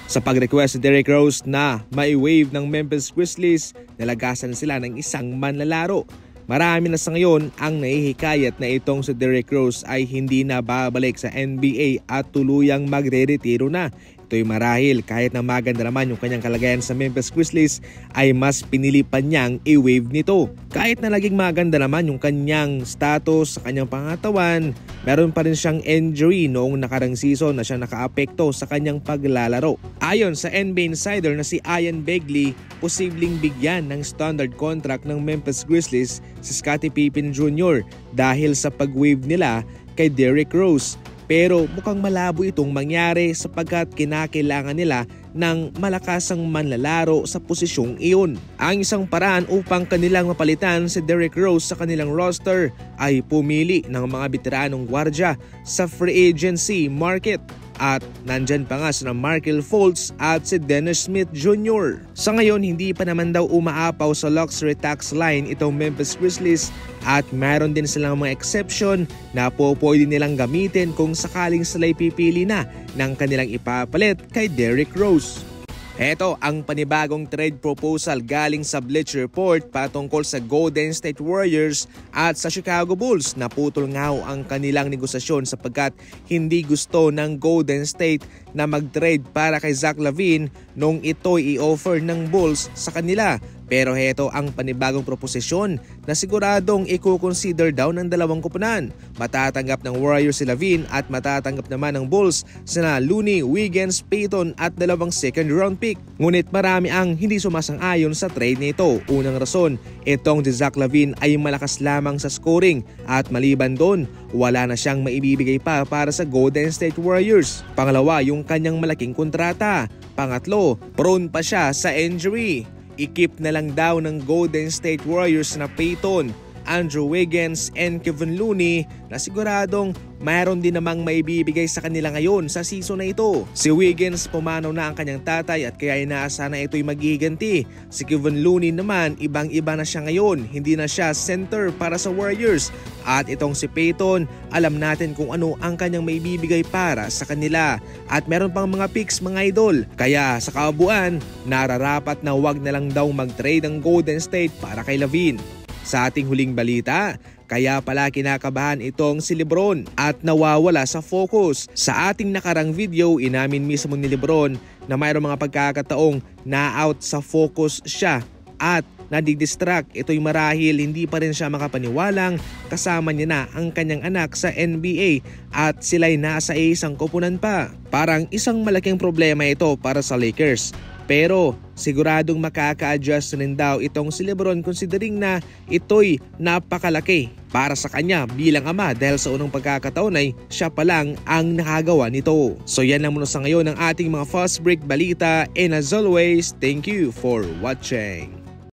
Sa pag-request ni Derrick Rose na mai-waive ng Memphis Grizzlies, nalagasan sila ng isang manlalaro. Marami na sa ngayon ang nahihikayat na itong si Derrick Rose ay hindi na babalik sa NBA at tuluyang magre-retiro na. Ito'y marahil kahit na maganda naman yung kanyang kalagayan sa Memphis Grizzlies ay mas pinili pa niyang i-waive nito. Kahit na laging maganda naman yung kanyang status sa kanyang pangatawan, meron pa rin siyang injury noong nakarang season na siya nakaapekto sa kanyang paglalaro. Ayon sa NBA Insider na si Ian Begley, posibleng bigyan ng standard contract ng Memphis Grizzlies si Scottie Pippen Jr. dahil sa pag-waive nila kay Derrick Rose. Pero mukhang malabo itong mangyari sapagkat kinakailangan nila ng malakasang manlalaro sa posisyong iyon. Ang isang paraan upang kanilang mapalitan si Derrick Rose sa kanilang roster ay pumili ng mga veteranong gwardiya sa free agency market. At nandyan pa nga sina Markelle Fultz at si Dennis Smith Jr. Sa ngayon, hindi pa naman daw umaapaw sa luxury tax line itong Memphis Grizzlies at mayroon din silang mga exception na pwede nilang gamitin kung sakaling sila'y pipili na ng kanilang ipapalit kay Derrick Rose. Ito ang panibagong trade proposal galing sa Bleacher Report patungkol sa Golden State Warriors at sa Chicago Bulls. Naputol nga ang kanilang negosasyon sapagkat hindi gusto ng Golden State na mag-trade para kay Zach LaVine nung ito'y i-offer ng Bulls sa kanila. Pero heto ang panibagong proposisyon na siguradong i-consider daw ng dalawang koponan. Matatanggap ng Warriors si LaVine at matatanggap naman ng Bulls sina Looney, Wiggins, Payton at 2 second round pick. Ngunit marami ang hindi sumasang-ayon sa trade nito. Unang rason, itong si Zach LaVine ay malakas lamang sa scoring at maliban doon, wala na siyang maibibigay pa para sa Golden State Warriors. Pangalawa, yung kanyang malaking kontrata. Pangatlo, prone pa siya sa injury. I-keep na lang daw ng Golden State Warriors na Payton, Andrew Wiggins and Kevin Looney na siguradong mayroon din namang maibibigay sa kanila ngayon sa season na ito. Si Wiggins pumanaw na ang kanyang tatay at kaya inaasa na ito'y maghihiganti. Si Kevin Looney naman ibang-iba na siya ngayon, hindi na siya center para sa Warriors. At itong si Payton, alam natin kung ano ang kanyang maibibigay para sa kanila. At meron pang mga picks mga idol. Kaya sa kabuuan, nararapat na wag na lang daw mag-trade ang Golden State para kay LaVine. Sa ating huling balita, kaya pala kinakabahan itong si LeBron at nawawala sa focus. Sa ating nakarang video, inamin mismo ni LeBron na mayroong mga pagkakataong na-out sa focus siya at nadidistract. Ito'y marahil hindi pa rin siya makapaniwalang kasama niya na ang kanyang anak sa NBA at sila'y nasa isang koponan pa. Parang isang malaking problema ito para sa Lakers. Pero siguradong makaka-adjust rin daw itong si LeBron considering na ito'y napakalaki para sa kanya bilang ama dahil sa unang pagkakataon ay siya pa lang ang nakagawa nito. So yan lang muna sa ngayon ng ating mga fast break balita and as always, thank you for watching.